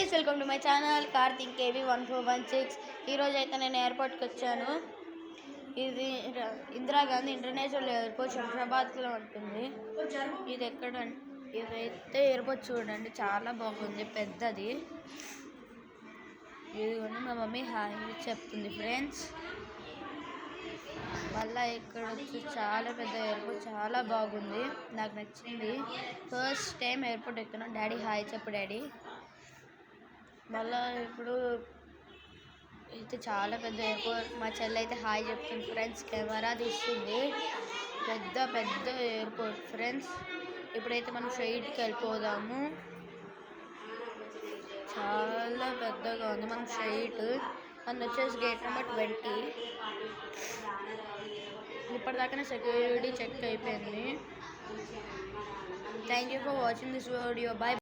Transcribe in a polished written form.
Guys, welcome to my channel Karthik KV1416. ఈరోజు అయితే నేను ఎయిర్పోర్ట్కి వచ్చాను. ఇది ఇందిరాగాంధీ ఇంటర్నేషనల్ ఎయిర్పోర్ట్ శంషాబాద్లో ఉంటుంది. ఇది ఇదైతే ఎయిర్పోర్ట్ చూడండి, చాలా బాగుంది, పెద్దది. ఇదిగోండి మా మమ్మీ హాయ్ చెప్తుంది ఫ్రెండ్స్. మళ్ళీ ఇక్కడ వచ్చి చాలా పెద్ద ఎయిర్పోర్ట్, చాలా బాగుంది, నాకు నచ్చింది. ఫస్ట్ టైం ఎయిర్పోర్ట్ ఎక్కుతున్నాను. డాడీ హాయ్ చెప్పు డాడీ. మళ్ళీ ఇప్పుడు అయితే చాలా పెద్ద ఎయిర్పోర్ట్. మా చెల్లి అయితే హాయ్ చెప్తుంది ఫ్రెండ్స్, కెమెరా తీస్తుంది. పెద్ద పెద్ద ఎయిర్పోర్ట్ ఫ్రెండ్స్. ఇప్పుడైతే మనం ఫ్లైట్కి వెళ్ళిపోదాము. చాలా పెద్దగా ఉంది మన ఫ్లైట్. మన వచ్చేసి గేట్ నెంబర్ 20. ఇప్పటిదాకా సెక్యూరిటీ చెక్ అయిపోయింది. Thank you for watching this video. Bye.